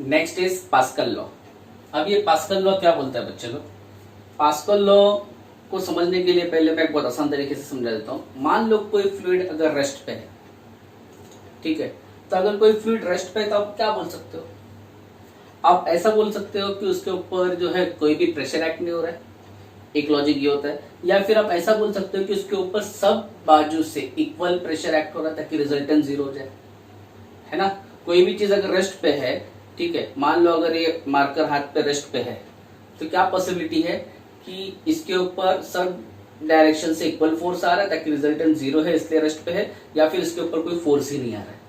Next is pascal law. अब ये Pascal law क्या बोलता है बच्चे लोग? पास्कल लॉ को समझने के लिए पहले मैं एक बहुत आसान तरीके से समझा देता हूं। मान लो कोई फ्लूइड अगर रेस्ट पे है, ठीक है, तो अगर कोई फ्लूइड रेस्ट पे है तो आप क्या बोल सकते हो? आप ऐसा बोल सकते हो कि उसके ऊपर जो है कोई भी प्रेशर एक्ट नहीं हो रहा है, एक लॉजिक ये होता है। या फिर आप ऐसा बोल सकते हो कि उसके ऊपर सब बाजू से इक्वल प्रेशर एक्ट हो रहा है ताकि रिजल्टेंट जीरो हो जाए, है ना। कोई भी चीज अगर रेस्ट पे है, ठीक है, मान लो अगर ये मार्कर हाथ पे रेस्ट पे है, तो क्या पॉसिबिलिटी है कि इसके ऊपर सब डायरेक्शन से इक्वल फोर्स आ रहा है ताकि रिजल्टेंट जीरो है इसलिए रेस्ट पे है, या फिर इसके ऊपर कोई फोर्स ही नहीं आ रहा है।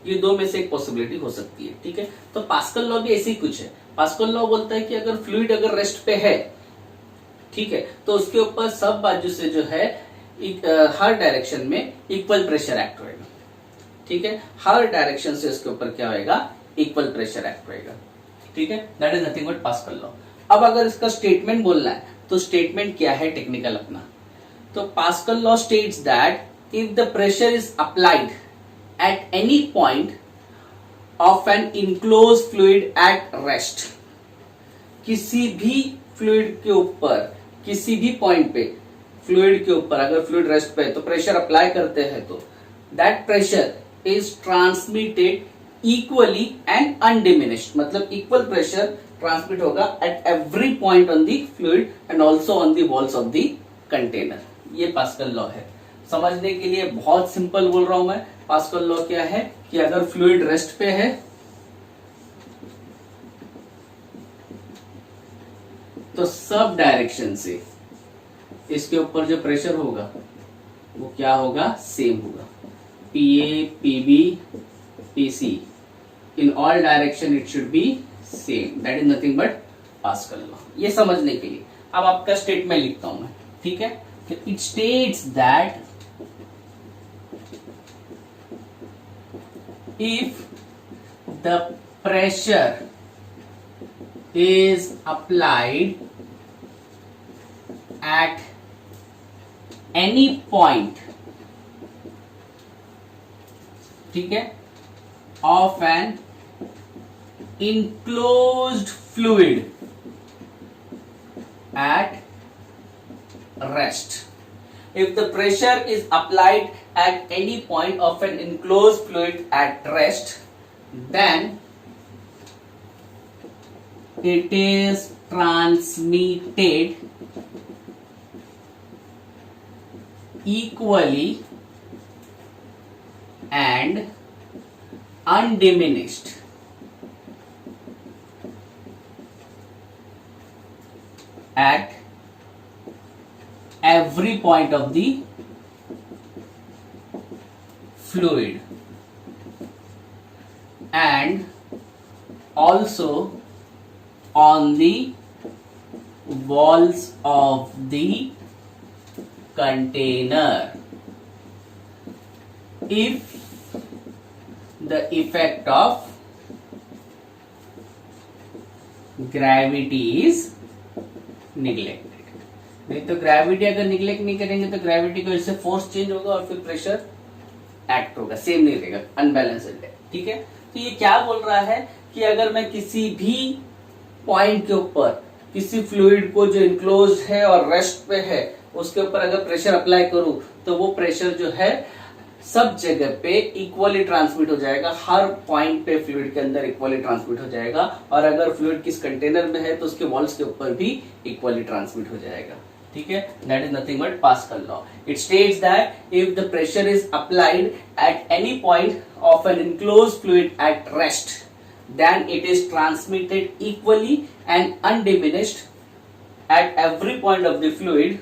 ये दो में से एक पॉसिबिलिटी हो सकती है, ठीक है। तो पास्कल लॉ भी ऐसी कुछ है। पास्कल लॉ बोलता है कि अगर फ्लूइड अगर रेस्ट पे है, ठीक है, तो उसके ऊपर सब बाजू से जो है हर डायरेक्शन में इक्वल प्रेशर एक्ट होएगा, ठीक है। हर डायरेक्शन से उसके ऊपर क्या होएगा? इक्वल प्रेशर एक्ट होएगा, ठीक है। That is nothing but Pascal law. अब अगर इसका स्टेटमेंट बोलना है तो स्टेटमेंट क्या है टेक्निकल अपना? तो Pascal law states that if the pressure is applied at any point of an enclose fluid at rest, किसी भी फ्लूइड के ऊपर, किसी भी पॉइंट पे फ्लूइड के ऊपर अगर फ्लूइड रेस्ट पे है तो प्रेशर अप्लाई करते हैं तो that pressure is transmitted equally and undiminished, मतलब इक्वल प्रेशर ट्रांसमिट होगा eight every point on the fluid and also on the walls of the container. ये पास्कल लॉ है। समझने के लिए बहुत सिंपल बोल रहा हूं मैं। पास्कल लॉ क्या है कि अगर फ्लूइड रेस्ट पे है तो सब डायरेक्शन से इसके ऊपर जो प्रेशर होगा वो क्या होगा? सेम होगा। PA, PB, PC, in all direction it should be same. That is nothing but Pascal law. ये समझने के लिए अब आपका स्टेटमेंट लिखता हूं मैं, ठीक है। It states that if the pressure is applied at any point, ठीक है, of an enclosed fluid at rest. If the pressure is applied at any point of an enclosed fluid at rest, then it is transmitted equally and undiminished at every point of the fluid and also on the walls of the container if the effect of gravity is neglected। नहीं तो gravity अगर neglect नहीं करेंगे तो gravity की वजह से force change होगा और फिर प्रेशर एक्ट होगा, सेम नहीं रहेगा, अनबैलेंस्ड है, ठीक है। तो ये क्या बोल रहा है कि अगर मैं किसी भी पॉइंट के ऊपर किसी फ्लूइड को जो इनक्लोज है और रेस्ट पे है उसके ऊपर अगर प्रेशर अप्लाई करूं तो वो प्रेशर जो है सब जगह पे इक्वली ट्रांसमिट हो जाएगा, हर पॉइंट पे फ्लूइड के अंदर इक्वली ट्रांसमिट हो जाएगा। और अगर फ्लूइड किस कंटेनर में है तो उसके वॉल्स के ऊपर भी इक्वली ट्रांसमिट हो जाएगा, ठीक है। That is nothing but Pascal law. It states that if the pressure is applied at any point of an enclose fluid at rest then it is transmitted equally and undiminished at every point of the fluid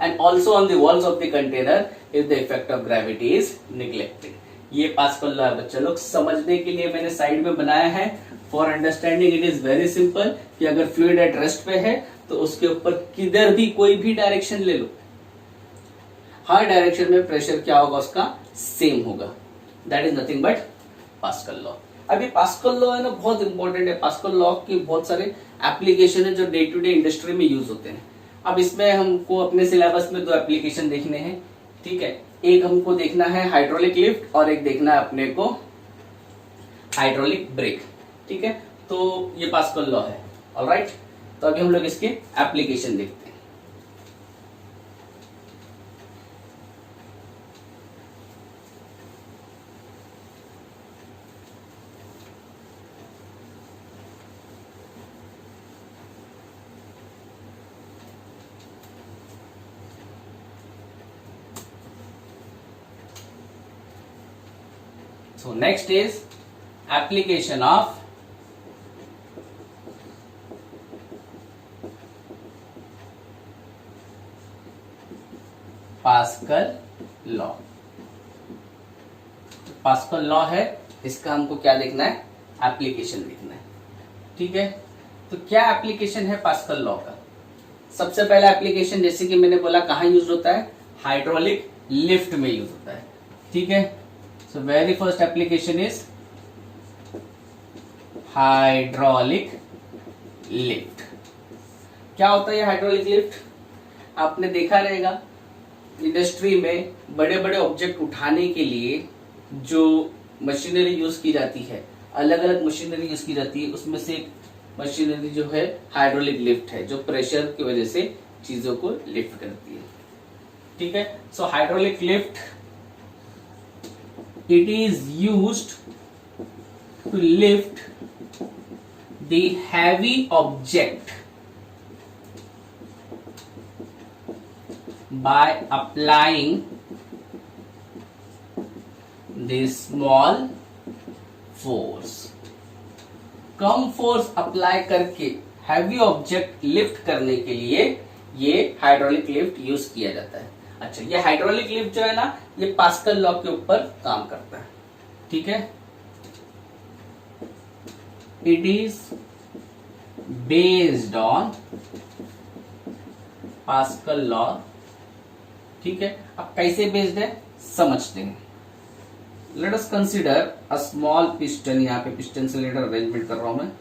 and also on the walls of the container if the effect of gravity is neglected। ये Pascal law है बच्चा लोग। समझने के लिए मैंने side में बनाया है। For understanding it is very simple कि अगर फ्लूइड एट रेस्ट पे है तो उसके ऊपर किधर भी कोई भी डायरेक्शन ले लो, हर डायरेक्शन में प्रेशर क्या होगा? उसका सेम होगा। That is nothing but Pascal law. अभी पास्कल लॉ है ना, बहुत इंपॉर्टेंट है। पास्कल लॉ की बहुत सारे एप्लीकेशन है जो डे टू डे इंडस्ट्री में यूज होते हैं। अब इसमें हमको अपने सिलेबस में दो एप्लीकेशन देखने हैं, ठीक है। एक हमको देखना है हाइड्रोलिक लिफ्ट और एक देखना है अपने को हाइड्रोलिक ब्रेक। ठीक है, तो ये पास्कल लॉ है। ऑलराइट, तो अभी हम लोग इसके एप्लीकेशन देखते हैं। So next is application of pascal law. Pascal law है, इसका हमको क्या देखना है, एप्लीकेशन देखना है। ठीक है, तो क्या एप्लीकेशन है पास्कल लॉ का? सबसे पहला एप्लीकेशन, जैसे कि मैंने बोला, कहां यूज होता है, हाइड्रोलिक लिफ्ट में यूज होता है। ठीक है, so very first application is hydraulic lift. क्या होता है ये हाइड्रोलिक लिफ्ट? आपने देखा रहेगा इंडस्ट्री में बड़े बड़े ऑब्जेक्ट उठाने के लिए जो मशीनरी यूज की जाती है, अलग अलग मशीनरी यूज की जाती है, उसमें से एक मशीनरी जो है हाइड्रोलिक लिफ्ट है, जो प्रेशर की वजह से चीजों को लिफ्ट करती है। ठीक है, so hydraulic lift, it is used to lift the heavy object by applying the small force। कम फोर्स अप्लाई करके हैवी ऑब्जेक्ट लिफ्ट करने के लिए ये हाइड्रोलिक लिफ्ट यूज किया जाता है। अच्छा, ये हाइड्रोलिक लिफ्ट जो है ना, ये पास्कल लॉ के ऊपर काम करता है। ठीक है, it is based on pascal law. ठीक है, अब कैसे बेस्ड है समझते हैं। Late us consider a small piston. यहां पे पिस्टन सिलेंडर अरेंजमेंट कर रहा हूं मैं।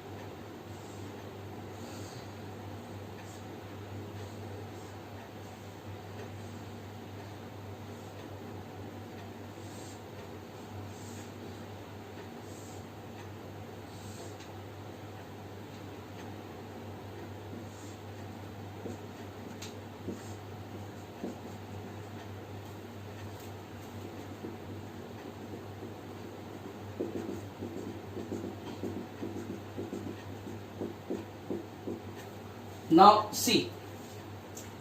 नाउ सी,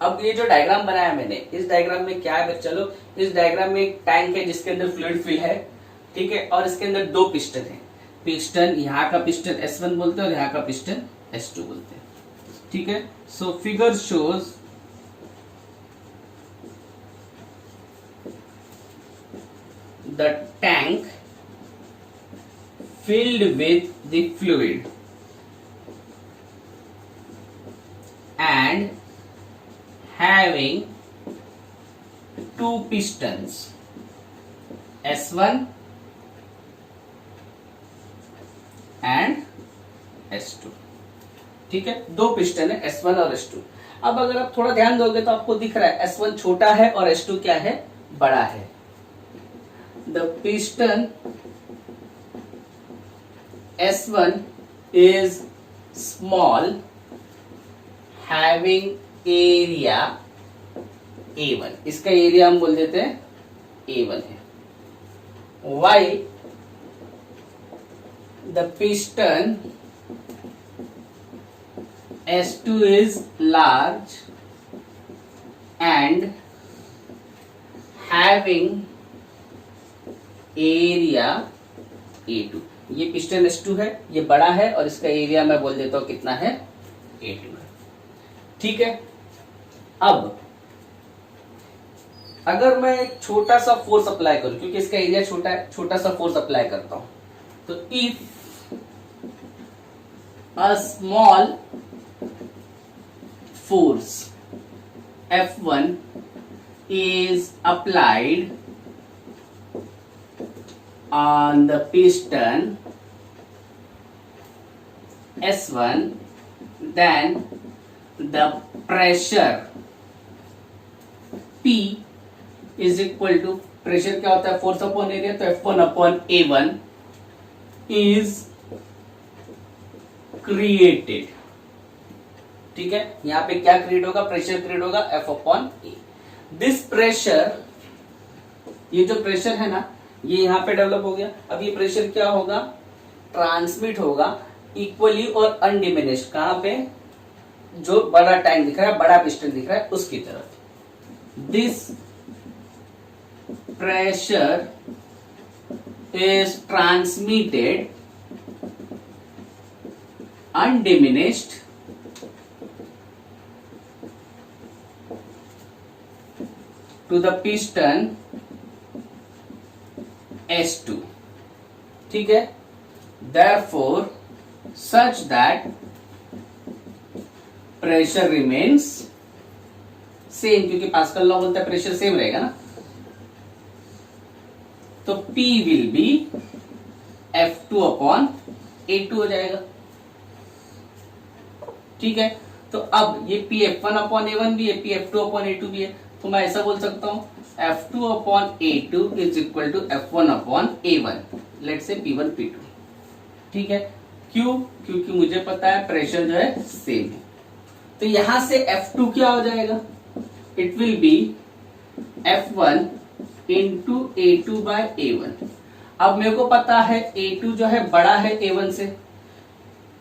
अब ये जो डायग्राम बनाया मैंने, इस डायग्राम में क्या है चलो, इस डायग्राम में एक टैंक है जिसके अंदर फ्लूइड फिल है। ठीक है, और इसके अंदर दो पिस्टन है। पिस्टन, यहाँ का पिस्टन S1 बोलते हैं और यहाँ का पिस्टन S2 बोलते हैं। ठीक है, so figure shows the tank filled with the fluid and having two pistons S1 and S2। ठीक है, दो पिस्टन है S1 और S2। अब अगर आप थोड़ा ध्यान दोगे तो आपको दिख रहा है S1 छोटा है और S2 क्या है, बड़ा है। The piston S1 is small having area A1। इसका एरिया हम बोल देते हैं A1 है। While the piston S2 is large and having area A2। ये पिस्टन S2 है, ये बड़ा है और इसका एरिया मैं बोल देता हूं कितना है, A2 है। ठीक है, अब अगर मैं एक छोटा सा फोर्स अप्लाई करूं, क्योंकि इसका एरिया छोटा है, छोटा सा फोर्स अप्लाई करता हूं, तो if a small force F1 is applied on the piston S1, then the pressure P is equal to, pressure क्या होता है, फोर्स अपॉन एरिया, तो F1 upon A1 is created. ठीक है, यहां पे क्या क्रिएट होगा, प्रेशर क्रिएट होगा F upon A. This pressure, ये जो प्रेशर है ना, ये यहां पे डेवलप हो गया। अब ये प्रेशर क्या होगा, ट्रांसमिट होगा इक्वली और अनडिमिनिश्ड, कहां पे, जो बड़ा टैंक दिख रहा है, बड़ा पिस्टन दिख रहा है, उसकी तरफ। This pressure is transmitted undiminished to the piston S2। ठीक है, therefore such that pressure remains same, क्योंकि पास्कल लॉ बोलता है प्रेशर सेम रहेगा ना, तो P will be F2 upon A2 हो जाएगा। ठीक है, तो अब ये P F1 अपॉन A1 भी है, P F2 अपॉन A2 भी है, तो मैं ऐसा बोल सकता हूं F2 upon A2 is equal to F1 upon A1, let say P1 P2। ठीक है, क्यों, क्योंकि मुझे पता है प्रेशर जो है सेम है। तो यहां से F2 क्या हो जाएगा, it will be F1 into A2 by A1। अब मेरे को पता है A2 जो है बड़ा है A1 से,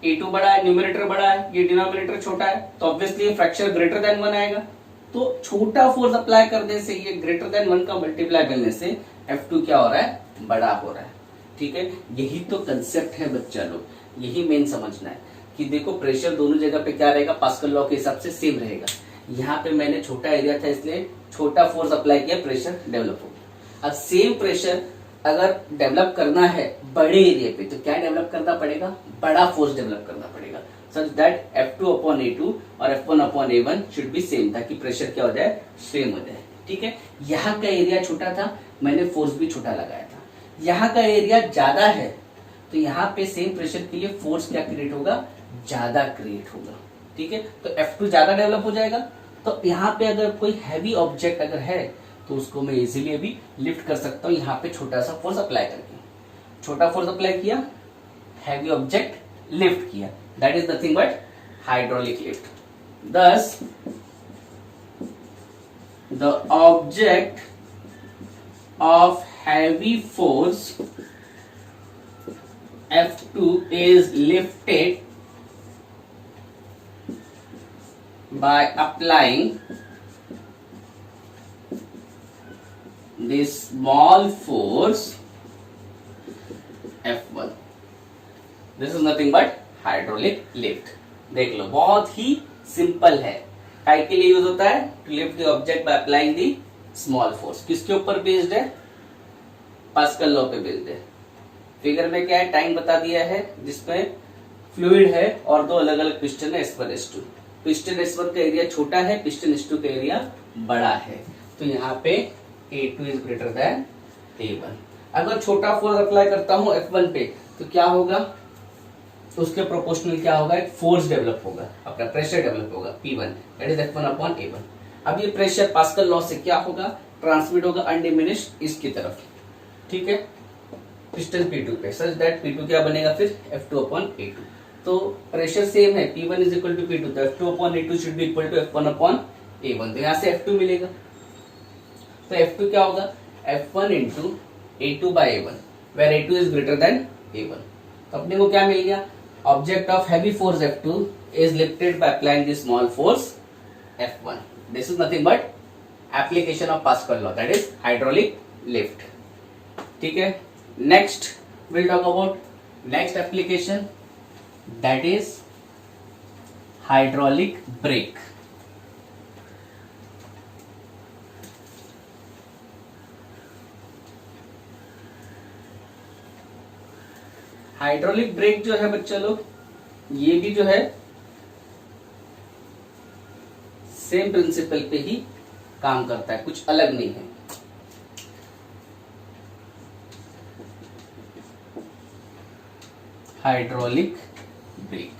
A2 बड़ा है, न्यूमरेटर बड़ा है, ये डिनोमिनेटर छोटा है, तो ऑब्वियसली फ्रैक्शन ग्रेटर देन 1 आएगा। तो छोटा फोर्स अप्लाई करने से, ये ग्रेटर देन 1 का मल्टीप्लाई करने से F2 क्या हो रहा है, बड़ा हो रहा है। ठीक है, यही तो कंसेप्ट है बच्चा लोग, यही मेन समझना है कि देखो प्रेशर दोनों जगह पे क्या रहेगा, पास्कल लॉ के हिसाब से सेम रहेगा। यहाँ पे मैंने छोटा एरिया था इसलिए छोटा फोर्स अप्लाई किया, प्रेशर डेवलप हो गया। अब सेम प्रेशर अगर डेवलप करना है बड़े एरिया पे, तो क्या डेवलप करना पड़ेगा, बड़ा फोर्स डेवलप करना पड़ेगा, such that F2 upon A2 और F1 upon A1 should be same, ताकि प्रेशर क्या हो जाए, सेम हो जाए। ठीक है, यहाँ का एरिया छोटा था, मैंने फोर्स भी छोटा लगाया था। यहाँ का एरिया ज्यादा है, तो यहाँ पे सेम प्रेशर के लिए फोर्स क्या क्रिएट होगा, ज्यादा क्रिएट होगा। ठीक है, तो F2 ज्यादा डेवलप हो जाएगा। तो यहाँ पे अगर कोई हैवी ऑब्जेक्ट अगर है, तो उसको मैं इजीली अभी लिफ्ट कर सकता हूं, यहाँ पे छोटा सा फोर्स अप्लाई करके। छोटा फोर्स अप्लाई किया, हैवी ऑब्जेक्ट लिफ्ट किया, that is nothing but hydraulic lift. Thus the object of heavy force F2 is lifted by applying this small force F1। This is nothing but hydraulic lift। देख लो, बहुत ही simple है। काय के लिए use होता है, to lift the object by applying the small force. किसके ऊपर बेस्ड है, पास्कल लॉ पे बेस्ड है। फिगर में क्या है, टाइम बता दिया है, जिसमें फ्लूइड है और दो अलग अलग पिस्टन है, S1 S2। पिस्टन S1 का एरिया छोटा है, पिस्टन S2 का एरिया बड़ा है, तो यहाँ पे A2 is greater than A1। अगर छोटा फोर्स अप्लाई करता हूं F1 पे, तो क्या होगा, तो उसके प्रोपोर्शनल क्या होगा, एक फोर्स डेवलप होगा, अपना प्रेशर डेवलप होगा P1, that is F1 upon A1। अब ये प्रेशर पास्कल लॉ से क्या होगा, ट्रांसमिट होगा अनडिमिनिश्ड इसकी तरफ। ठीक है, पिस्टन P2 पे, सच दैट P2 क्या बनेगा फिर, F2 अपॉन A2। तो प्रेशर सेम है, P1 is equal to P2, तो F2 upon A2 should be equal to F1 upon A1। तो यहाँ से F2 मिलेगा, तो F2 क्या होगा, F1 into A2 by A1, where A2 is greater than A1। तो अपने को क्या मिल गया, object of heavy force F2 is lifted by applying the small force F1। This is nothing but application of Pascal law, that is hydraulic lift. ठीक है, next will talk about next application, that is hydraulic brake. Hydraulic brake जो है बच्चा लोग, ये भी जो है सेम प्रिंसिपल पे ही काम करता है, कुछ अलग नहीं है। हाइड्रोलिक ब्रेक,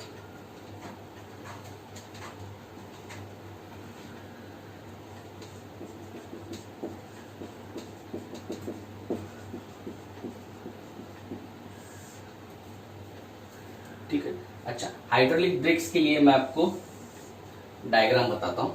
ठीक है। अच्छा, हाइड्रोलिक ब्रेक्स के लिए मैं आपको डायग्राम बताता हूं।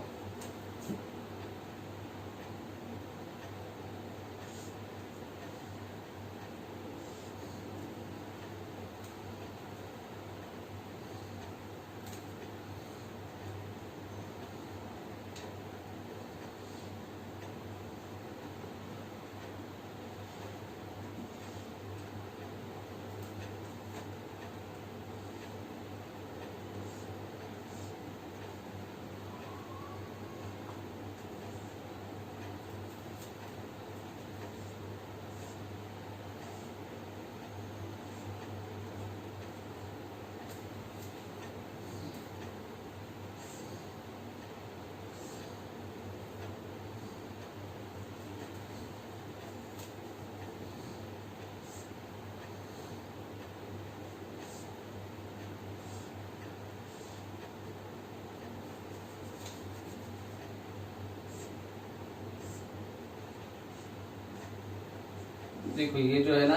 देखो ये जो है ना,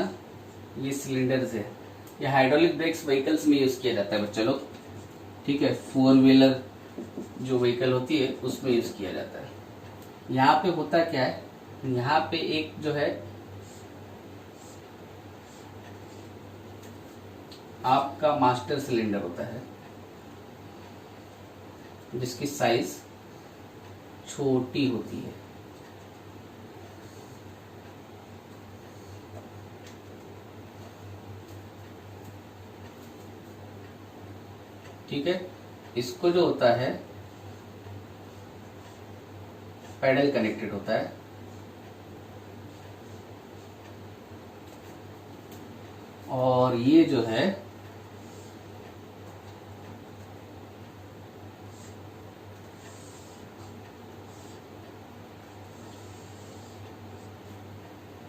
ये सिलेंडर्स है, ये हाइड्रोलिक ब्रेक्स व्हीकल्स में यूज किया जाता है बच्चा लोग, ठीक है। 4 व्हीलर जो व्हीकल होती है उसमें यूज किया जाता है। यहाँ पे होता क्या है, यहाँ पे एक जो है आपका मास्टर सिलेंडर होता है, जिसकी साइज छोटी होती है, ठीक है। इसको जो होता है पैडल कनेक्टेड होता है, और ये जो है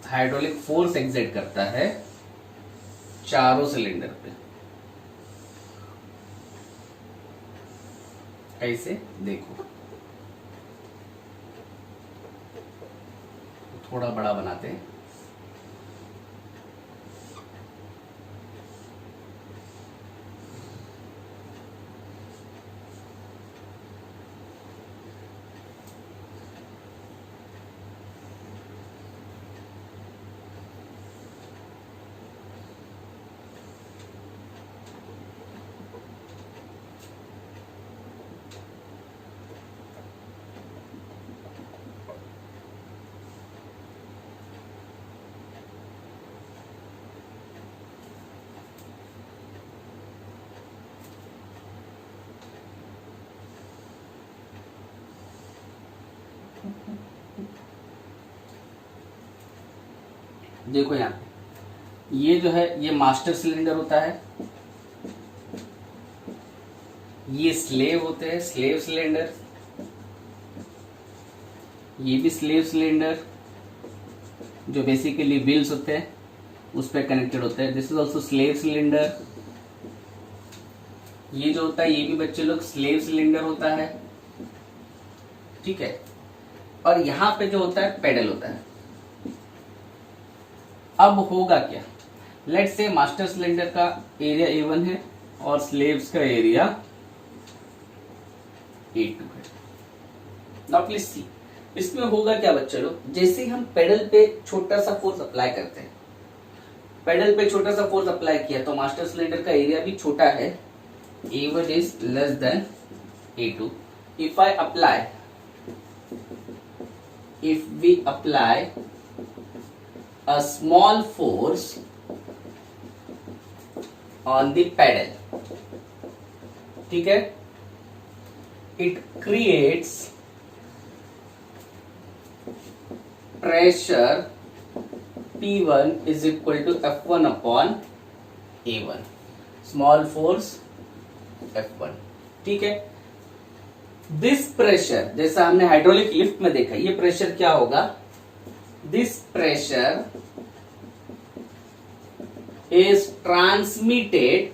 हाइड्रोलिक फोर्स एक्सर्ट करता है चारों सिलेंडर पे। कैसे देखो, थोड़ा बड़ा बनाते हैं। देखो यहाँ पे ये जो है ये मास्टर सिलेंडर होता है, ये स्लेव होते हैं, स्लेव सिलेंडर, ये भी स्लेव सिलेंडर जो बेसिकली व्हील्स होते हैं उस पर कनेक्टेड होते हैं। This is also slave cylinder. ये जो होता है ये भी बच्चे लोग स्लेव सिलेंडर होता है, ठीक है। और यहाँ पे जो होता है पेडल होता है। अब होगा क्या, लेट्स से मास्टर सिलेंडर का एरिया A1 है और स्लेव्स का एरिया A2 है। नाउ प्लीज सी, इसमें होगा क्या बच्चे लोग, जैसे हम पेडल पे छोटा सा फोर्स अप्लाई करते हैं, पेडल पे छोटा सा फोर्स अप्लाई किया तो मास्टर सिलेंडर का एरिया भी छोटा है, A1 is less than A2. If we apply a small force on the pedal, ठीक है, it creates pressure P1 is equal to F1 upon A1, small force F1, ठीक है। दिस प्रेशर, जैसा हमने हाइड्रोलिक लिफ्ट में देखा, ये pressure क्या होगा, this pressure is transmitted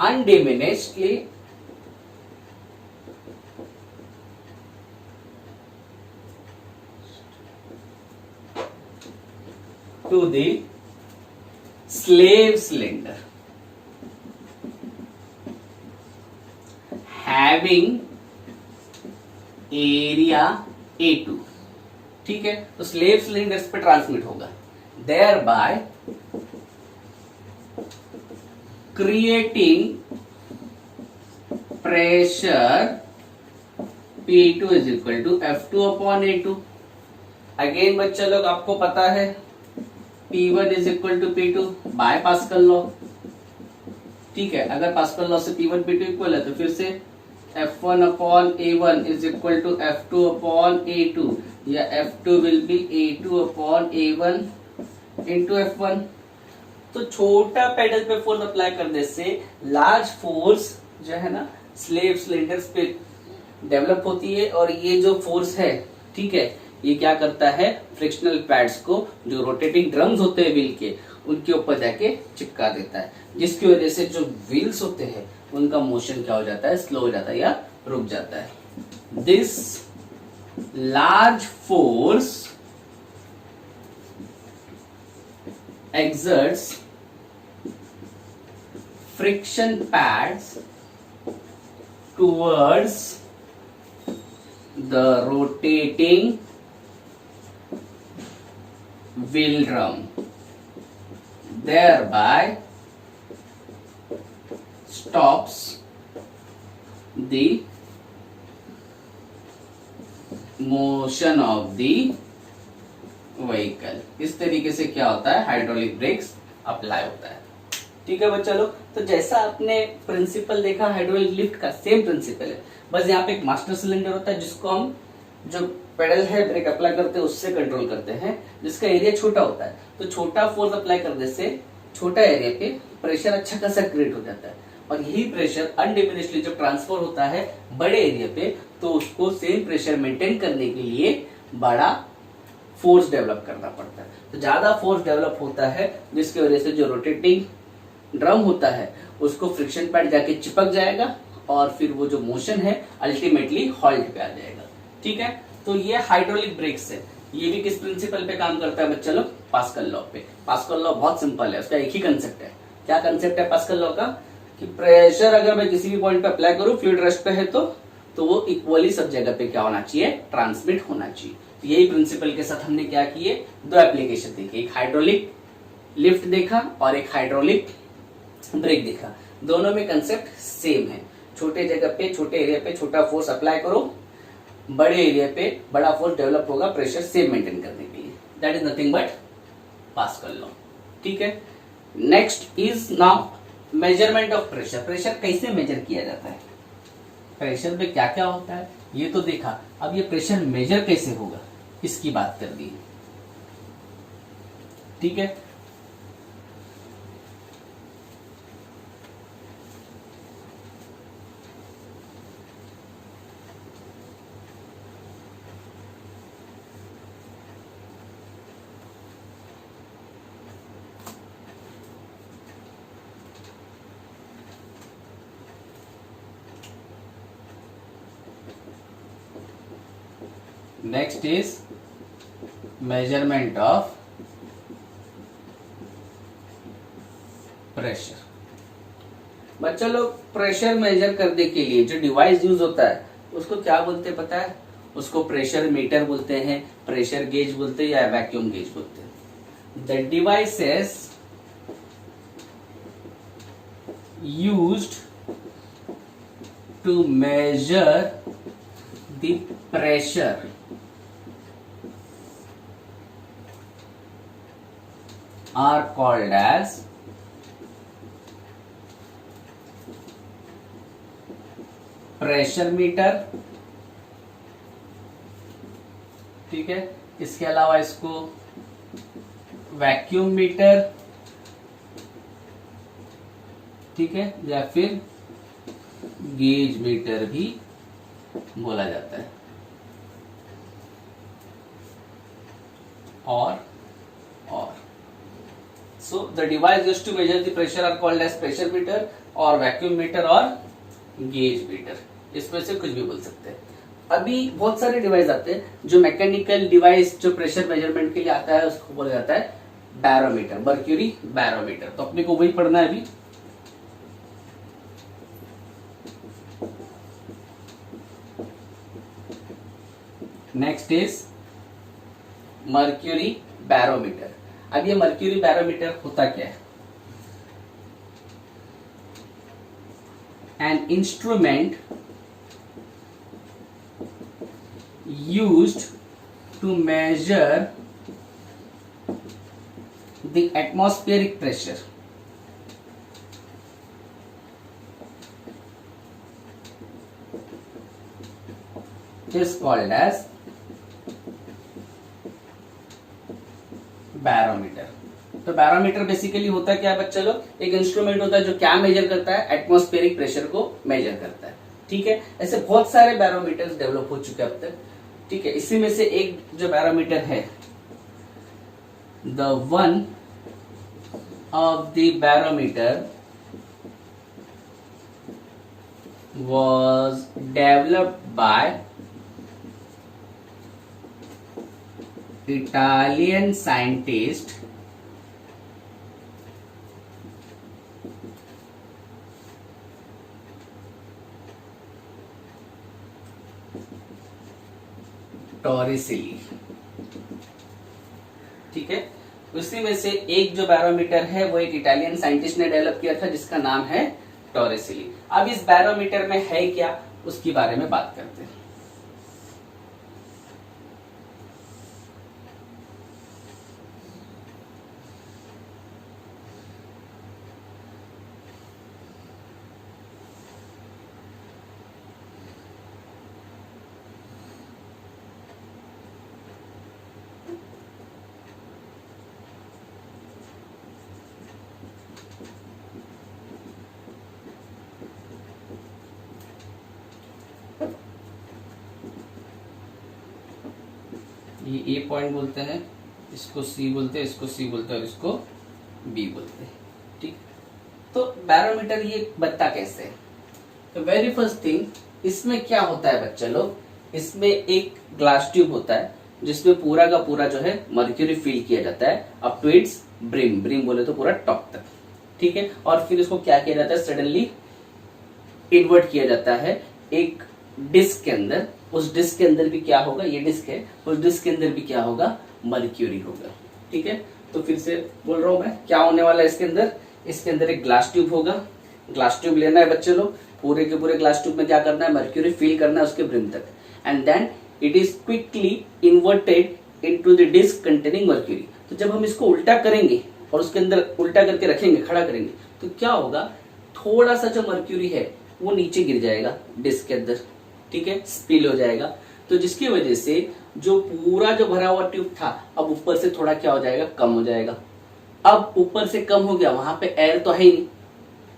undiminishedly to the slave cylinder, having area A2, ठीक है। तो स्लेब सिलेंडर्स पे ट्रांसमिट होगा, thereby creating pressure P2 is equal to F2 upon A2। Again बच्चा लोग आपको पता है P1 is equal to P2 by Pascal law, ठीक है। अगर पास्कल लॉ से P1 P2 इक्वल है तो फिर से F1 upon A1 is equal to F2 upon A2, या F2 will be A2 upon A1 into F1। तो छोटा पेडल पे फोर्स अप्लाई करने से लार्ज फोर्स जो है ना स्लेब सिलेंडर्स पे डेवलप होती है, और ये जो फोर्स है, ठीक है, ये क्या करता है, फ्रिक्शनल पैड्स को, जो रोटेटिंग ड्रम्स होते हैं व्हील के, उनके ऊपर जाके चिपका देता है, जिसकी वजह से जो व्हील्स होते हैं उनका मोशन क्या हो जाता है, स्लो हो जाता है या रुक जाता है। This large force exerts friction pads towards the rotating wheel drum, thereby stops the motion of the vehicle. इस तरीके से क्या होता है, हाइड्रोलिक ब्रेक्स अप्लाई होता है, ठीक है बच्चा लोग। तो जैसा आपने प्रिंसिपल देखा हाइड्रोलिक लिफ्ट का, सेम प्रिंसिपल है, बस यहाँ पे एक मास्टर सिलेंडर होता है जिसको हम जो पेडल है ब्रेक अप्लाई करते हैं उससे कंट्रोल करते हैं, जिसका एरिया छोटा होता है। तो छोटा फोर्स अप्लाई करने से छोटा एरिया पे प्रेशर अच्छा खासा क्रिएट हो जाता है, और यही प्रेशर अनडिमिनिश्डली जब ट्रांसफर होता है बड़े एरिया पे, तो उसको सेम प्रेशर मेंटेन करने के लिए बड़ा फोर्स डेवलप करना पड़ता है। तो ज्यादा फोर्स डेवलप होता है, जिसकी वजह से जो रोटेटिंग ड्रम होता है उसको फ्रिक्शन पैड जाके चिपक जाएगा, और फिर वो जो मोशन है अल्टीमेटली हॉल्ट पे आ जाएगा, ठीक है। तो ये हाइड्रोलिक ब्रेक्स है, ये भी किस प्रिंसिपल पे काम करता है बच्चा लोग, पास्कल लॉ पे। पास्कल लॉ बहुत सिंपल है, उसका एक ही कंसेप्ट है। क्या कंसेप्ट है पास्कल लॉ का, कि प्रेशर अगर मैं किसी भी पॉइंट पे अप्लाई करूं, फ्लूइड रेस्ट पे है तो वो इक्वली सब जगह पे क्या होना चाहिए, ट्रांसमिट होना चाहिए। तो यही प्रिंसिपल के साथ हमने क्या किए, दो एप्लीकेशन देखी, एक हाइड्रोलिक लिफ्ट देखा और एक हाइड्रोलिक ब्रेक देखा। दोनों में कंसेप्ट सेम है, छोटे जगह पे छोटे एरिया पे छोटा फोर्स अप्लाई करो, बड़े एरिया पे बड़ा फोर्स डेवलप होगा प्रेशर सेम मेंटेन करने के लिए। That is nothing but Pascal law, ठीक है। Next is now measurement of pressure. Pressure कैसे मेजर किया जाता है, प्रेशर में क्या क्या होता है ये तो देखा, अब ये प्रेशर मेजर कैसे होगा इसकी बात कर दी, ठीक है। Next is measurement of pressure. बच्चा लोग प्रेशर मेजर करने के लिए जो डिवाइस यूज होता है उसको क्या बोलते हैं पता है, उसको प्रेशर मीटर बोलते हैं, प्रेशर गेज बोलते हैं, या वैक्यूम गेज बोलते हैं। The devices used to measure the pressure are called as pressure meter, ठीक है। इसके अलावा इसको वैक्यूम मीटर, ठीक है, या फिर गेज मीटर भी बोला जाता है। और so the device used to measure the pressure are called as pressure meter और vacuum meter और gauge meter, इसमें से कुछ भी बोल सकते हैं। अभी बहुत सारे डिवाइस आते हैं जो मैकेनिकल डिवाइस जो प्रेशर मेजरमेंट के लिए आता है उसको बोला जाता है बैरोमीटर, मर्क्यूरी बैरोमीटर। तो अपने को वही पढ़ना है अभी। Next is mercury barometer. अब ये मर्क्यूरी बैरोमीटर होता क्या है? An instrument used to measure the atmospheric pressure is called as barometer. तो बैरोमीटर बेसिकली होता क्या है बच्चे लोग? एक इंस्ट्रूमेंट होता है जो क्या मेजर करता है? एटमॉस्फेरिक प्रेशर को मेजर करता है। ठीक है, ऐसे बहुत सारे बैरोमीटर्स डेवलप हो चुके हैं अब तक। ठीक है, इसी में से एक जो बैरोमीटर है, the one of the barometer was developed by Italian scientist टॉरिसिली। ठीक है, उसी में से एक जो बैरोमीटर है वो एक इटालियन साइंटिस्ट ने डेवलप किया था जिसका नाम है टॉरिसिली। अब इस बैरोमीटर में है क्या, उसके बारे में बात करते हैं। ये ए पॉइंट बोलते हैं, इसको सी बोलते हैं, इसको सी बोलते हैं और इसको बी बोलते हैं। ठीक, तो बैरोमीटर ये बनता कैसे है? तो वेरी फर्स्ट थिंग, इसमें क्या होता है बच्चे लोग? इसमें एक ग्लास ट्यूब होता है जिसमें पूरा का पूरा जो है मर्क्यूरी फिल किया जाता है up to its brim. Brim बोले तो पूरा टॉप तक। ठीक है, और फिर इसको क्या किया जाता है? सडनली इन्वर्ट किया जाता है एक डिस्क के अंदर। उस डिस्क के अंदर भी क्या होगा? ये डिस्क है, उस डिस्क के अंदर भी क्या होगा? मर्क्यूरी होगा। ठीक है, तो फिर से बोल रहा हूं मैं, क्या होने वाला है इसके अंदर? इसके अंदर एक ग्लास ट्यूब होगा। ग्लास ट्यूब लेना है बच्चे लोग, पूरे के पूरे ग्लास ट्यूब में क्या करना है? मर्क्यूरी फिल करना है उसके ब्रिम तक, and then it is quickly inverted into the disc containing mercury. तो जब हम इसको उल्टा करेंगे और उसके अंदर उल्टा करके रखेंगे, खड़ा करेंगे, तो क्या होगा? थोड़ा सा जो मर्क्यूरी है वो नीचे गिर जाएगा डिस्क के अंदर। ठीक है, स्पिल हो जाएगा। तो जिसकी वजह से जो पूरा जो भरा हुआ ट्यूब था अब ऊपर से थोड़ा क्या हो जाएगा? कम हो जाएगा। अब ऊपर से कम हो गया, वहां पे एयर तो है ही नहीं।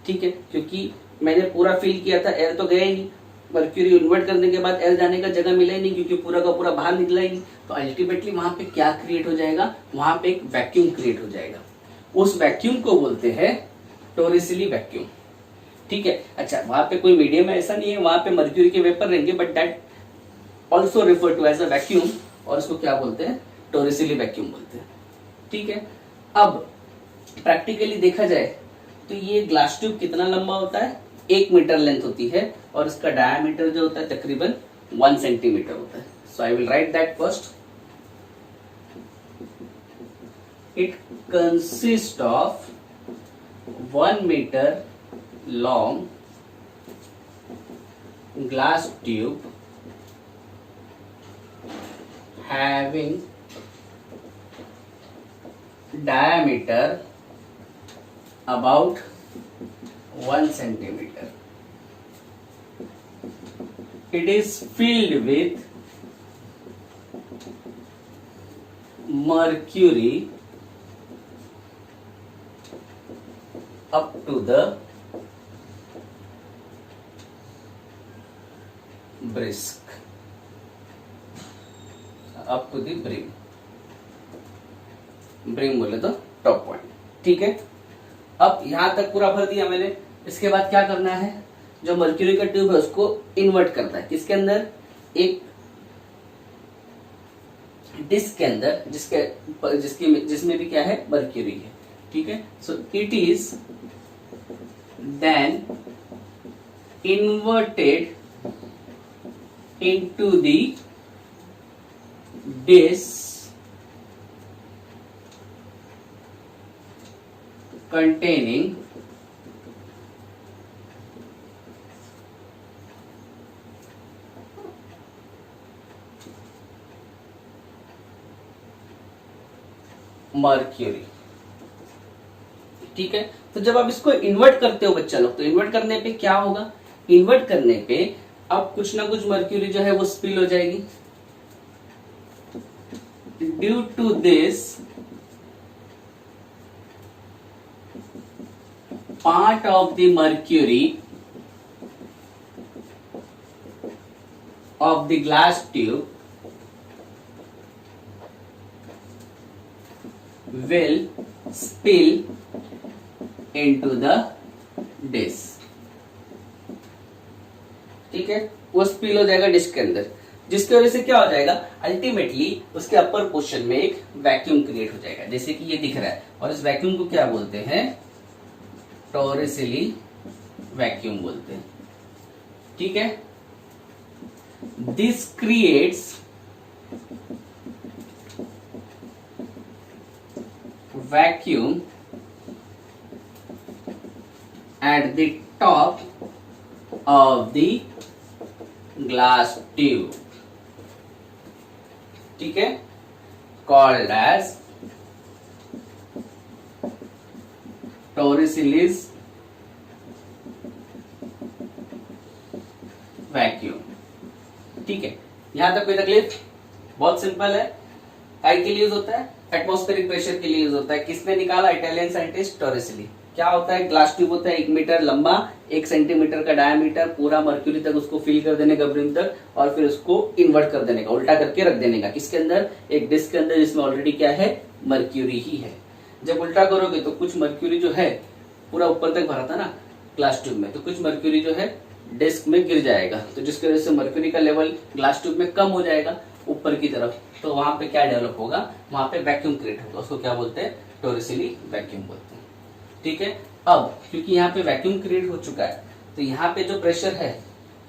ठीक है, क्योंकि मैंने पूरा फिल किया था, एयर तो गया ही नहीं। मर्क्यूरी इन्वर्ट करने के बाद एयर जाने का जगह मिला ही नहीं, क्योंकि पूरा का पूरा बाहर निकला ही नहीं। तो अल्टीमेटली वहां पे क्या क्रिएट हो जाएगा? वहां पे एक वैक्यूम क्रिएट हो जाएगा। उस वैक्यूम को बोलते हैं टॉरिसिली वैक्यूम। ठीक है, अच्छा, वहां पे कोई मीडियम ऐसा नहीं है, वहां पे मर्क्यूरी के वेपर रहेंगे, but that also refer to as a vacuum, और इसको क्या बोलते हैं? टॉरिसिली वैक्यूम बोलते हैं। ठीक है, अब प्रैक्टिकली देखा जाए तो ये ग्लास ट्यूब कितना लंबा होता है? 1 मीटर लेंथ होती है, और इसका डायमीटर जो होता है तकरीबन 1 सेंटीमीटर होता है। So I will write that first. It consist of 1 metre long glass tube having diameter about 1 centimeter. It is filled with mercury up to the brisk, up to the brim। Brim बोले तो top point. ठीक है, अब यहां तक पूरा भर दिया मैंने। इसके बाद क्या करना है? जो मर्क्यूरी का ट्यूब है उसको इन्वर्ट करना है किसके अंदर? एक डिस्क के अंदर, जिसमें भी क्या है? मर्क्यूरी है। ठीक है, so it is then inverted into the disk containing mercury. ठीक है, तो जब आप इसको इन्वर्ट करते हो बच्चा लोग, तो इन्वर्ट करने पे क्या होगा, इन्वर्ट करने पे अब कुछ ना कुछ मर्क्यूरी जो है वो स्पिल हो जाएगी। Due to this part of the mercury of the glass tube will spill into the disk। ठीक है, वो स्पिल हो जाएगा डिस्क के अंदर, जिसकी वजह से क्या हो जाएगा, अल्टीमेटली उसके अपर पोर्शन में एक वैक्यूम क्रिएट हो जाएगा, जैसे कि ये दिख रहा है। और इस वैक्यूम को क्या बोलते हैं, टॉरिसिली वैक्यूम बोलते हैं। ठीक है, this creates vacuum at the top of the glass tube। ठीक है, called as Torricelli's vacuum। ठीक है, यहां तक कोई तकलीफ, बहुत सिंपल है। काय के लिए यूज होता है, एटमॉस्फेरिक प्रेशर के लिए यूज होता है। किसने निकाला, इटालियन साइंटिस्ट टॉरिसिली। क्या होता है, ग्लास ट्यूब होता है 1 मीटर लंबा, 1 सेंटीमीटर का डायमीटर, पूरा मर्क्यूरी तक उसको फिल कर देने का ब्रिम तक, और फिर उसको इन्वर्ट कर देने का, उल्टा करके रख देने का। किसके अंदर, एक डिस्क के अंदर, जिसमें ऑलरेडी क्या है, मर्क्यूरी ही है। जब उल्टा करोगे तो कुछ मर्क्यूरी जो है पूरा ऊपर तक भरा था ना ग्लास ट्यूब में, तो कुछ मर्क्यूरी जो है डिस्क में गिर जाएगा, तो जिसकी वजह से मर्क्यूरी का लेवल ग्लास ट्यूब में कम हो जाएगा ऊपर की तरफ। तो वहां पे क्या डेवलप होगा, वहां पे वैक्यूम क्रिएट होगा, उसको क्या बोलते हैं, टॉरिसिली वैक्यूम बोलते हैं। ठीक है, अब क्योंकि यहाँ पे वैक्यूम क्रिएट हो चुका है, तो यहाँ पे जो प्रेशर है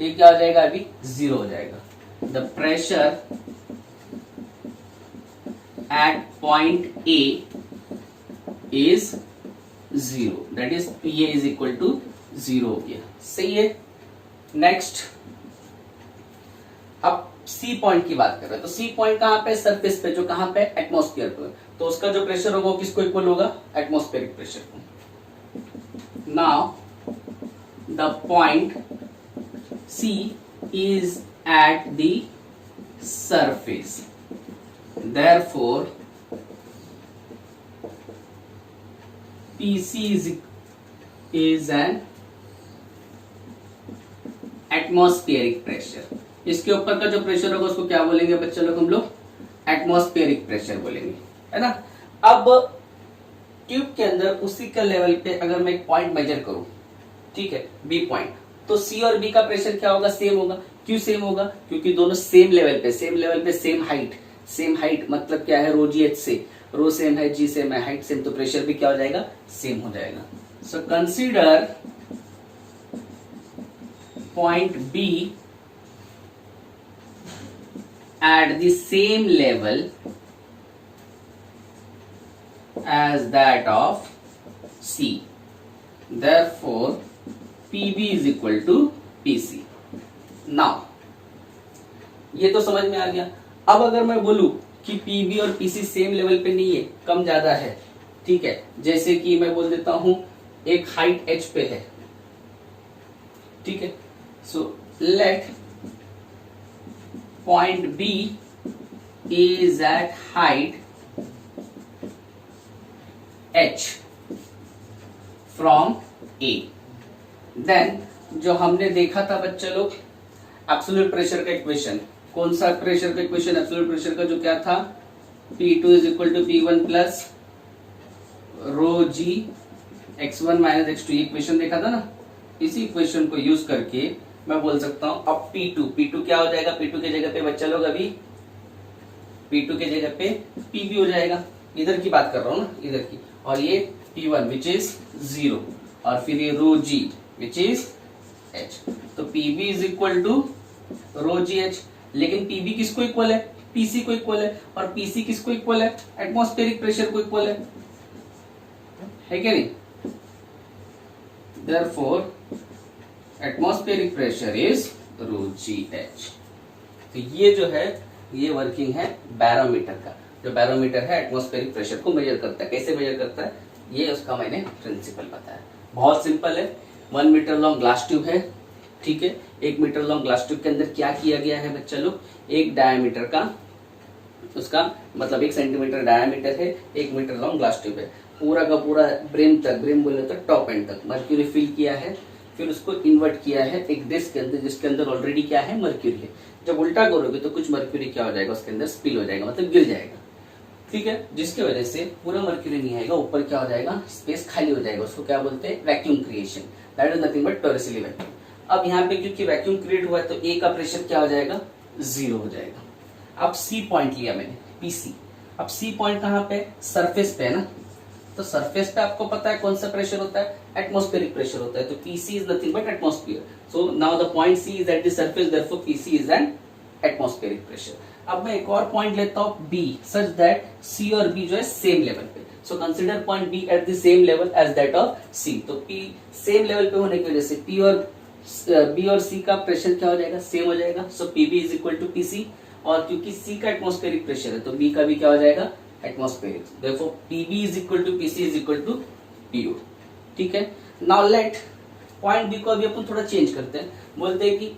ये क्या हो जाएगा, अभी 0 हो जाएगा। The pressure at point A is 0, that is PA is equal to 0 हो गया। सही है। नेक्स्ट, अब सी पॉइंट की बात कर रहे हैं, तो सी पॉइंट कहां पे, सरफेस पे, जो कहां पे, एटमॉस्फेयर पे, तो उसका जो प्रेशर होगा वो किसको इक्वल होगा, एटमॉस्फेरिक प्रेशर को। Now the point C is at the surface, therefore PC is an atmospheric pressure. इसके ऊपर का जो प्रेशर होगा उसको क्या बोलेंगे बच्चे लोग, हम लोग एटमॉस्फेरिक प्रेशर बोलेंगे, है ना। अब ट्यूब के अंदर उसी का लेवल पे अगर मैं एक पॉइंट मेजर करूं, ठीक है, बी पॉइंट, तो सी और बी का प्रेशर क्या होगा, सेम होगा। क्यों सेम होगा, क्योंकि दोनों सेम लेवल पे, सेम हाइट मतलब क्या है, रो जी एच से, रो सेम है, जी सेम है, हाइट सेम, तो प्रेशर भी क्या हो जाएगा, सेम हो जाएगा। So consider point B at the same level as that of C, therefore PB is equal to PC। now ये तो समझ में आ गया। अब अगर मैं बोलूं कि PB और PC सेम लेवल पे नहीं है, कम ज्यादा है, ठीक है, जैसे कि मैं बोल देता हूं एक हाइट H पे है, ठीक है, so let point B is at height H from A, then जो हमने देखा था बच्चे लोग एब्सोल्यूट प्रेशर का इक्वेशन, कौन सा प्रेशर का इक्वेशन, एब्सोल्यूट प्रेशर का जो क्या था, P2 is equal to P1 plus rho G x1 minus x2, ये इक्वेशन देखा था ना। इसी इक्वेशन को यूज करके मैं बोल सकता हूं अब P2 क्या हो जाएगा, P2 के जगह पे बच्चा लोग अभी P2 के जगह पे PB हो जाएगा, इधर की बात कर रहा हूं ना, इधर की, और ये P1 विच इज 0, और फिर ये rho G which is H, तो PB is equal to rho G H। लेकिन PB किसको इक्वल है, पीसी को इक्वल है, और पीसी किसको इक्वल है? एटमॉस्फेरिक प्रेशर को इक्वल है क्या नहीं? Therefore atmospheric pressure is ρgh। तो ये जो है ये वर्किंग है बैरोमीटर का। जो बैरोमीटर है एटमॉस्फेरिक प्रेशर को मेजर करता है। कैसे मेजर करता है ये उसका मैंने प्रिंसिपल बताया। बहुत सिंपल है। 1 मीटर लॉन्ग ग्लास ट्यूब है, ठीक है। 1 मीटर लॉन्ग ग्लास ट्यूब के अंदर क्या किया गया है बच्चा लोग? एक डायमीटर का, उसका मतलब 1 सेंटीमीटर डायमीटर है, 1 मीटर लॉन्ग ग्लास ट्यूब है। पूरा का पूरा ब्रिम तक, ब्रिम बोले तो टॉप एंड तक मर्क्यूरी फिल किया है। फिर उसको इन्वर्ट किया है एक डिस्क के अंदर, जिसके अंदर ऑलरेडी क्या है? मर्क्यूरी है। जब उल्टा करोगे तो कुछ मर्क्यूरी क्या हो जाएगा? उसके अंदर स्पिल हो जाएगा, मतलब गिर जाएगा, ठीक है। जिसकी वजह से पूरा मर्क्यूरी नहीं आएगा, ऊपर क्या हो जाएगा? स्पेस खाली हो जाएगा। उसको क्या बोलते हैं? Vacuum creation. That is nothing but Torricelli vacuum. अब यहाँ पे क्योंकि वैक्यूम क्रिएट हुआ है तो ए का प्रेशर क्या हो जाएगा? 0 हो जाएगा। अब सी पॉइंट लिया मैंने, पीसी। अब सी पॉइंट कहाँ पे? सरफेस पे है ना। तो सरफेस पे आपको पता है कौन सा प्रेशर होता है? एटमॉस्फेरिक प्रेशर होता है। तो PC is nothing but atmosphere. So now the point C is at the surface, therefore PC is an atmospheric pressure. अब मैं एक और पॉइंट लेता हूं बी, सच दैट सी और बी जो है सेम लेवल पे। So consider point B at the same level as that of C. तो पी सेम लेवल पे होने की वजह से पी और बी और सी का प्रेशर क्या हो जाएगा? सेम हो जाएगा। So PB is equal to PC. और क्योंकि सी का एटमॉस्फेरिक प्रेशर है तो बी का भी क्या हो जाएगा? Atmospheric. Therefore PB is equal to PC is equal to PO, ठीक है। नाउ लेट पॉइंट बी को अभी अपन थोड़ा चेंज करते हैं। बोलते हैं कि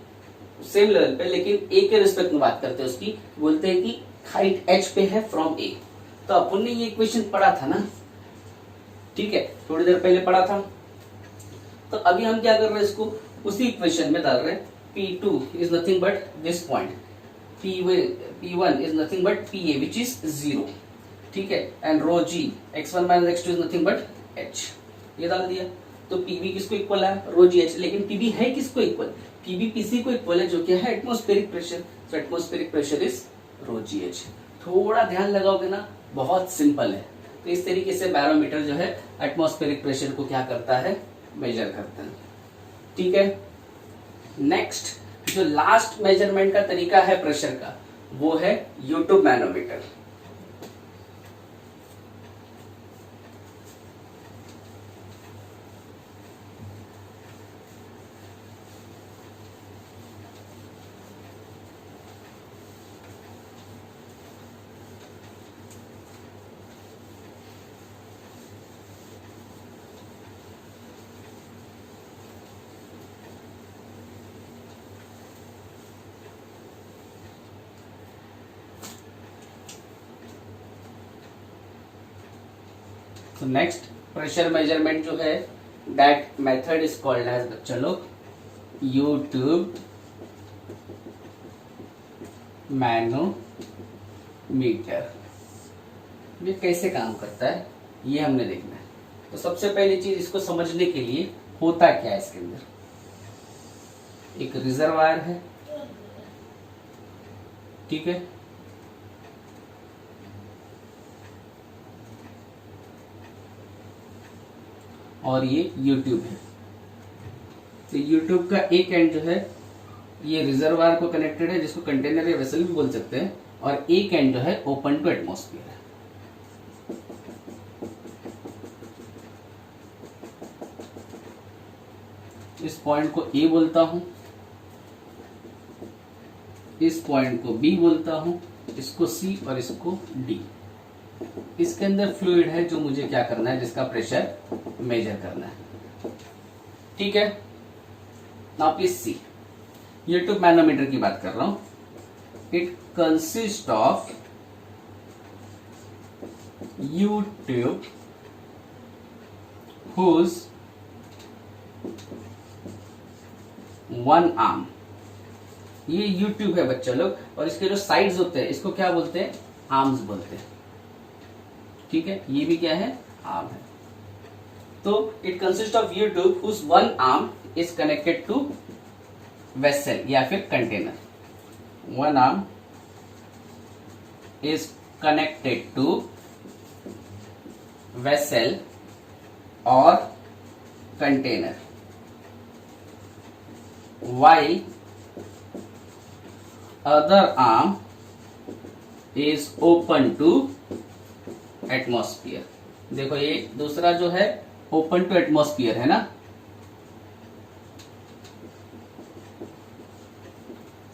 सेम लेवल पे, लेकिन ए के रिस्पेक्ट में बात करते हैं उसकी। बोलते हैं कि हाइट एच पे है फ्रॉम ए। तो अपन ने ये इक्वेशन पढ़ा था ना, ठीक है, थोड़ी देर पहले पढ़ा था। तो अभी हम क्या कर रहे हैं? इसको उसी इक्वेशन में डाल रहे हैं। P2 is nothing but this point, P1 is nothing but PA which is 0, ठीक है। And rho G x1 minus x2 is nothing but h, ये डाल दिया। तो PB किसको इक्वल है? रो GH। लेकिन PB है किसको इक्वल? PB PC को इक्वल है, जो कि है atmospheric pressure. So atmospheric pressure is rho GH। थोड़ा ध्यान लगाओगे ना, बहुत सिंपल है। तो इस तरीके से बैरोमीटर जो है एटमॉस्फेरिक प्रेशर को क्या करता है? मेजर करता है, ठीक है। नेक्स्ट जो लास्ट मेजरमेंट का तरीका है प्रेशर का, वो है यूट्यूब मैनोमीटर। तो नेक्स्ट प्रेशर मेजरमेंट जो है, that method is called as, बच्चा लोग, यूट्यूब मैनोमीटर। ये कैसे काम करता है ये हमने देखना है। तो सबसे पहली चीज इसको समझने के लिए होता क्या है इसके अंदर, एक रिजर्वायर है, ठीक है, और ये यूट्यूब है। तो यूट्यूब का एक एंड जो है ये रिजर्वायर को कनेक्टेड है, जिसको कंटेनर या वेसल भी बोल सकते हैं, और एक एंड जो है ओपन टू एटमॉस्फेयर है। इस पॉइंट को ए बोलता हूं, इस पॉइंट को बी बोलता हूं, इसको सी और इसको डी। इसके अंदर फ्लूइड है जो मुझे क्या करना है, जिसका प्रेशर मेजर करना है, ठीक है। Now please see, U tube manometer की बात कर रहा हूं। It consist of U tube whose one arm. ये यूट्यूब है बच्चा लोग, और इसके जो साइड्स होते हैं इसको क्या बोलते हैं? आर्म्स बोलते हैं, ठीक है। ये भी क्या है? आर्म है। तो it consist of U tube whose one arm is connected to vessel या फिर container. One arm is connected to vessel और container, while other arm is open to atmosphere. देखो ये दूसरा जो है ओपन टू एटमॉस्फियर है ना,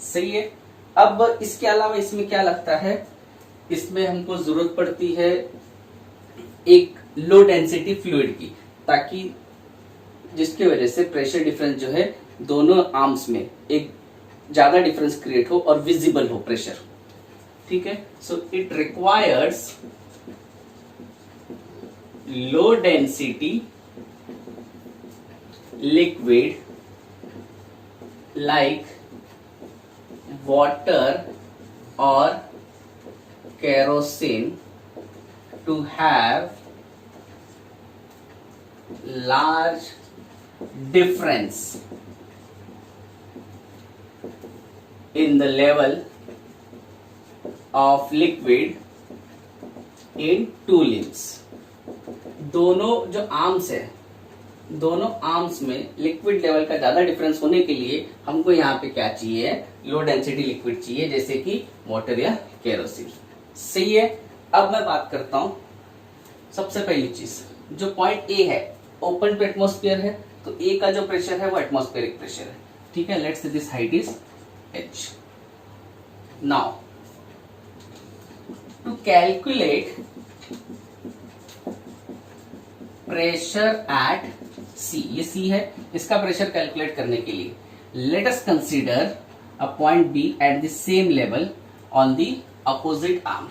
सही है। अब इसके अलावा इसमें क्या लगता है, इसमें हमको जरूरत पड़ती है एक लो डेंसिटी फ्लूइड की, ताकि जिसकी वजह से प्रेशर डिफरेंस जो है दोनों आर्म्स में एक ज्यादा डिफरेंस क्रिएट हो और विजिबल हो प्रेशर, ठीक है। So it requires low density liquid like water or kerosene to have large difference in the level of liquid in two limbs। दोनों जो आर्म्स है, दोनों आर्म्स में लिक्विड लेवल का ज्यादा डिफरेंस होने के लिए हमको यहाँ पे क्या चाहिए, लो डेंसिटी लिक्विड चाहिए, जैसे कि वाटर या केरोसिन, सही है। अब मैं बात करता हूं सबसे पहली चीज, जो पॉइंट ए है ओपन टू एटमॉस्फेयर है, तो ए का जो प्रेशर है वो एटमॉस्फेरिक प्रेशर है, ठीक है। Let's say this height is h। Now to calculate pressure at C, ये C है, इसका प्रेशर कैलकुलेट करने के लिए let us consider a point B at the same level on the opposite arm.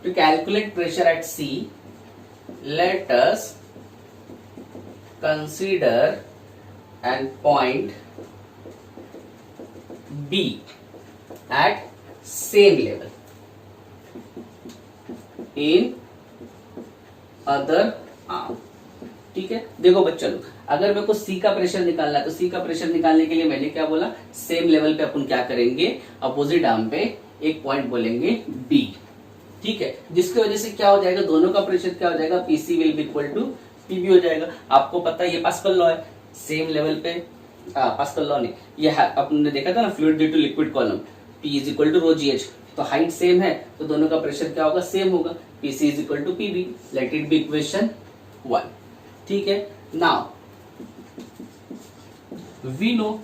To calculate pressure at C, let us consider an point B at same level in other arm, ठीक है। देखो बच्चों, अगर मेरे को सी का pressure निकालना है तो सी का प्रेशर निकालने के लिए मैंने क्या बोला, सेम लेवल पे अपन क्या करेंगे, अपोजिट आर्म पे एक पॉइंट बोलेंगे बी, ठीक है। जिसकी वजह से क्या हो जाएगा, दोनों का प्रेशर क्या हो जाएगा, PC will be equal to PB हो जाएगा। आपको पता है ये पास्कल लॉ है, सेम लेवल पे पास्कल लॉ नहीं, ये आपने देखा था ना, fluid due to liquid column P is equal to rho ji H, तो हाइट सेम है तो दोनों का प्रेशर क्या होगा, सेम होगा, PC is equal to PB. Let it be equation 1, ठीक है। नाउ वी नो,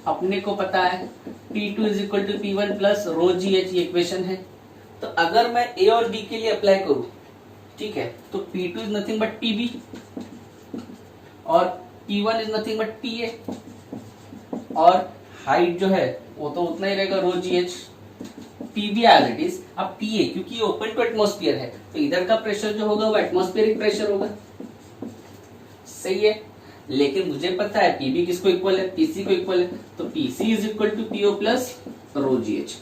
अपने को पता है P2 is equal to P1 plus rho ji H, ये इक्वेशन है। तो अगर मैं A और B के लिए अप्लाई करूं, ठीक है, तो P2 is nothing but PB और P1 is nothing but PA, और हाइट जो है वो तो उतना ही रहेगा rho ji h, PB as it is. अब PA क्योंकि ये ओपन टू एटमॉस्फेयर है तो इधर का प्रेशर जो होगा वो एटमॉस्फेरिक प्रेशर होगा, सही है। लेकिन मुझे पता है पीबी किसको इक्वल है, पीसी को इक्वल है, तो PC is equal to PO plus rho ji H,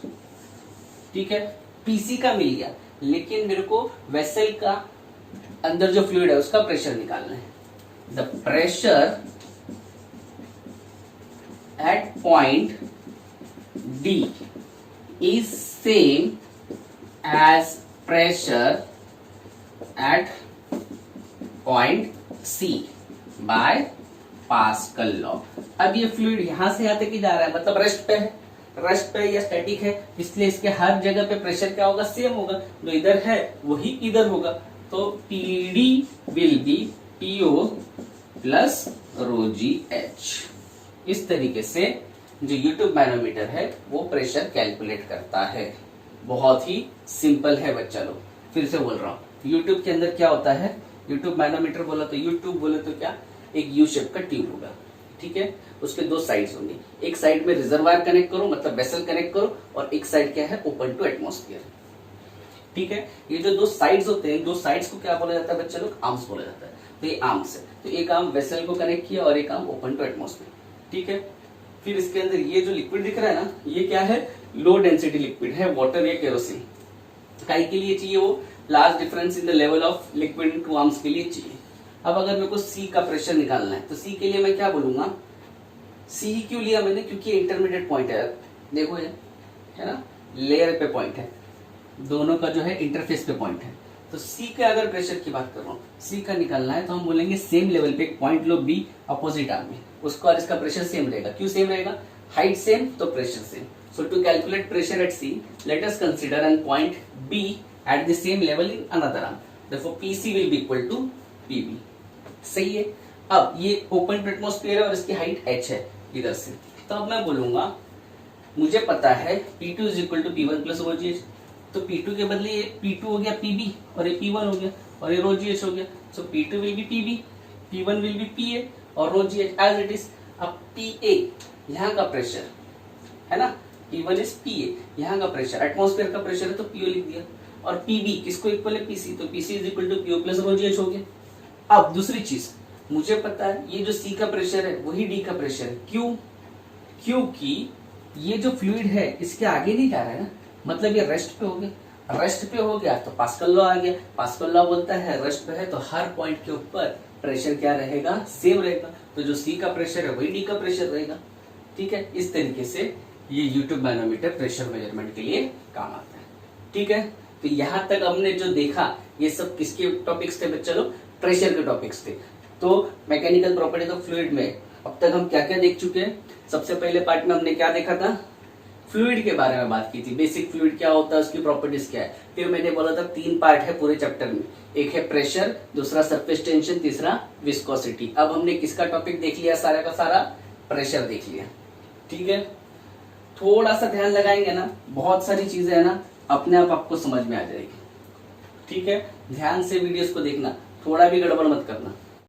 ठीक है। पीसी का मिल गया, लेकिन मेरे को वेसल का अंदर जो फ्लूइड है उसका प्रेशर निकालना है। The pressure at point D is same as pressure at point C by Pascal law. अब ये फ्लूइड यहां से यहां तक ही जा रहा है, मतलब रेस्ट पे है, रेस्ट पे या स्टैटिक है, इसलिए इसके हर जगह पे प्रेशर क्या होगा, सेम होगा, जो इधर है वही इधर होगा। तो PD will be PO plus rho ji H. इस तरीके से जो यूट्यूब मैनोमीटर है वो प्रेशर कैलकुलेट करता है। बहुत ही सिंपल है बच्चा लोग, फिर से बोल रहा हूं, यूट्यूब के अंदर क्या होता है, यूट्यूब मैनोमीटर बोला तो यूट्यूब बोले तो क्या, एक यू शेप का ट्यूब होगा, ठीक है। उसके दो साइड्स होंगे, एक साइड में रिजर्वायर कनेक्ट करो मतलब वेसल कनेक्ट करो, और एक साइड क्या है, ओपन टू एटमॉस्फेयर, ठीक है। ये जो दो साइड्स होते हैं, दो साइड्स को क्या बोला जाता है बच्चे लोग, आर्म्स बोला जाता है। तो ये आर्म्स है, तो एक आर्म वेसल को कनेक्ट किया और एक आर्म ओपन टू एटमॉस्फेयर, ठीक है। फिर इसके अंदर ये जो लिक्विड दिख रहा है ना, ये क्या है, लो डेंसिटी लिक्विड है, वाटर या केरोसिन। काहे के लिए चाहिए वो, large difference in the level of liquid in two arms के लिए चाहिए। अब अगर मेरे को सी का प्रेशर निकालना है तो सी के लिए मैं क्या बोलूंगा, सी क्यों लिया मैंने, क्योंकि इंटरमीडिएट पॉइंट है, देखो ये है ना, लेयर पे पॉइंट है, दोनों का जो है इंटरफेस पे पॉइंट है। तो सी के अगर प्रेशर की बात कर रहा हूँ, सी का निकालना है तो हम बोलेंगे सेम लेवल पे एक point low be opposite arm में, उसका और इसका प्रेशर सेम रहेगा। क्यों सेम रहेगा, हाइट सेम तो pressure same. So to calculate pressure at sea, let us consider an point B at the same level in another arm. Therefore PC will be equal to PB. सही है. अब ये open atmosphere है और इसकी height h है इधर से. तो अब मैं बोलूंगा मुझे पता है P2 is equal to P1 plus rho ji H. तो P2 के बदले ये P2 हो गया PB और ये P1 हो गया और ये रो जी एच हो गया. So P2 will be PB, P1 will be PA और rho ji h as it is. अब PA यहाँ का प्रेशर है ना, P1 इज PA, यहाँ का प्रेशर एटमॉस्फेयर का प्रेशर है तो PO लिख दिया. और PB किसको इक्वल है PC, तो PC is equal to PO plus rho ji H हो गया. अब दूसरी चीज मुझे पता है ये जो C का प्रेशर है वही D का प्रेशर है. क्यों? क्योंकि ये जो फ्लूइड है इसके आगे नहीं जा रहा है ना, मतलब ये रेस्ट पे हो गया. रेस्ट पे हो गया तो पास्कल लॉ आ गया. पास्कल लॉ बोलता है रेस्ट पे है तो हर पॉइंट के ऊपर प्रेशर क्या रहेगा, सेम रहेगा. तो जो C का प्रेशर है वही D का प्रेशर रहेगा. ठीक है, इस तरीके से ये यूट्यूब मैनोमीटर प्रेशर मेजरमेंट के लिए काम आता है. ठीक है, तो यहां तक हमने जो देखा ये सब किसके टॉपिक्स थे बच्चा लोग, प्रेशर के टॉपिक्स थे. तो मैकेनिकल प्रॉपर्टीज ऑफ फ्लूइड में अब तक हम क्या क्या देख चुके हैं. सबसे पहले पार्ट में हमने क्या देखा था, फ्लूइड के बारे में बात की थी. बेसिक फ्लूइड क्या होता है, उसकी प्रॉपर्टीज क्या है. फिर मैंने बोला था 3 पार्ट है पूरे चैप्टर में. एक है प्रेशर, दूसरा सरफेस टेंशन, तीसरा विस्कोसिटी. अब हमने किसका टॉपिक देख लिया, सारा का सारा प्रेशर देख लिया. ठीक है, थोड़ा सा ध्यान लगाएंगे ना, बहुत सारी चीजें है ना अपने आप आपको समझ में आ जाएगी. ठीक है, ध्यान से वीडियोस को देखना, थोड़ा भी गड़बड़ मत करना.